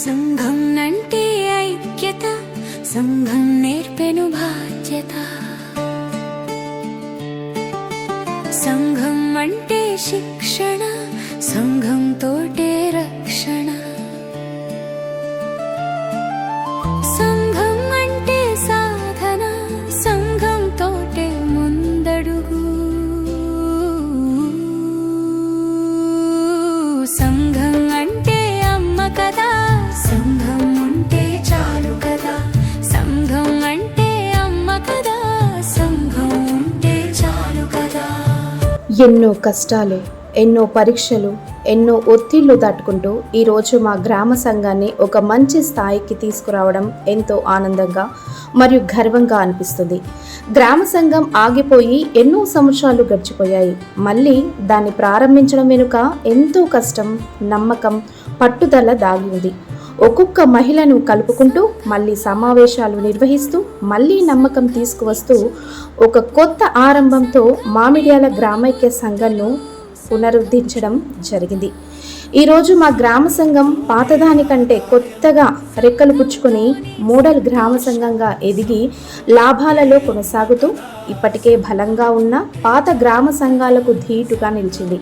సంఘం అంటే ఐక్యత, సంఘం నేర్పెను బాధ్యత. సంఘం అంటే శిక్షణ, సంఘం తోటే రక్షణ. సంఘం అంటే సాధన, సంఘం తోటే ముందడుగు. సంఘం అంటే అమ్మ కదా, సంఘం ఉంటే చాలు కదా. సంఘం అంటే అమ్మ కదా, సంఘం ఉంటే చాలు కదా. ఎన్నో కష్టాలు, ఎన్నో పరీక్షలు, ఎన్నో ఒత్తిళ్లు దాటుకుంటూ ఈరోజు మా గ్రామ సంఘాన్ని ఒక మంచి స్థాయికి తీసుకురావడం ఎంతో ఆనందంగా మరియు గర్వంగా అనిపిస్తుంది. గ్రామ సంఘం ఆగిపోయి ఎన్నో సంవత్సరాలు గడిచిపోయాయి. మళ్ళీ దాన్ని ప్రారంభించడం వెనుక ఎంతో కష్టం, నమ్మకం, పట్టుదల దాగి ఉంది. ఒక్కొక్క మహిళను కలుపుకుంటూ మళ్ళీ సమావేశాలు నిర్వహిస్తూ మళ్ళీ నమ్మకం తీసుకువస్తూ ఒక కొత్త ఆరంభంతో మామిడ్యాల గ్రామైక్య సంఘంను పునరుద్ధరించడం జరిగింది. ఈరోజు మా గ్రామ సంఘం పాతదానికంటే కొత్తగా రెక్కలు పుచ్చుకొని మోడల్ గ్రామ సంఘంగా ఎదిగి లాభాలలో కొనసాగుతూ ఇప్పటికే బలంగా ఉన్న పాత గ్రామ సంఘాలకు ధీటుగా నిలిచింది.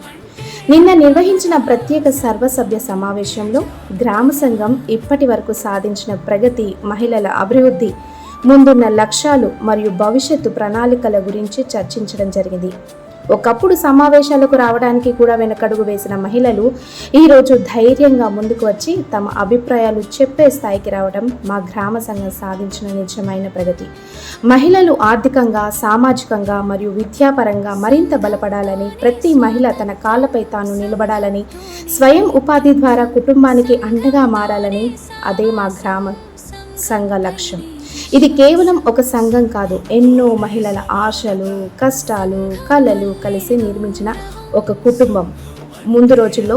నిన్న నిర్వహించిన ప్రత్యేక సర్వసభ్య సమావేశంలో గ్రామ సంఘం ఇప్పటి వరకు సాధించిన ప్రగతి, మహిళల అభివృద్ధి, ముందున్న లక్ష్యాలు మరియు భవిష్యత్తు ప్రణాళికల గురించి చర్చించడం జరిగింది. ఒకప్పుడు సమావేశాలకు రావడానికి కూడా వెనకడుగు వేసిన మహిళలు ఈరోజు ధైర్యంగా ముందుకు వచ్చి తమ అభిప్రాయాలు చెప్పే స్థాయికి రావడం మా గ్రామ సంఘం సాధించిన నిజమైన ప్రగతి. మహిళలు ఆర్థికంగా, సామాజికంగా మరియు విద్యాపరంగా మరింత బలపడాలని, ప్రతి మహిళ తన కాళ్ళపై తాను నిలబడాలని, స్వయం ఉపాధి ద్వారా కుటుంబానికి అండగా మారాలని అదే మా గ్రామ సంఘ లక్ష్యం. ఇది కేవలం ఒక సంఘం కాదు, ఎన్నో మహిళల ఆశలు, కష్టాలు, కలలు కలిసి నిర్మించిన ఒక కుటుంబం. ముందు రోజుల్లో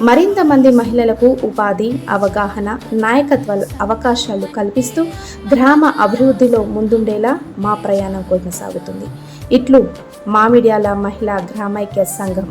మరింత మంది మహిళలకు ఉపాధి, అవగాహన, నాయకత్వ అవకాశాలు కల్పిస్తూ గ్రామ అభివృద్ధిలో ముందుండేలా మా ప్రయాణం కొనసాగుతుంది. ఇట్లు మామిడ్యాల మహిళా గ్రామైక్య సంఘం.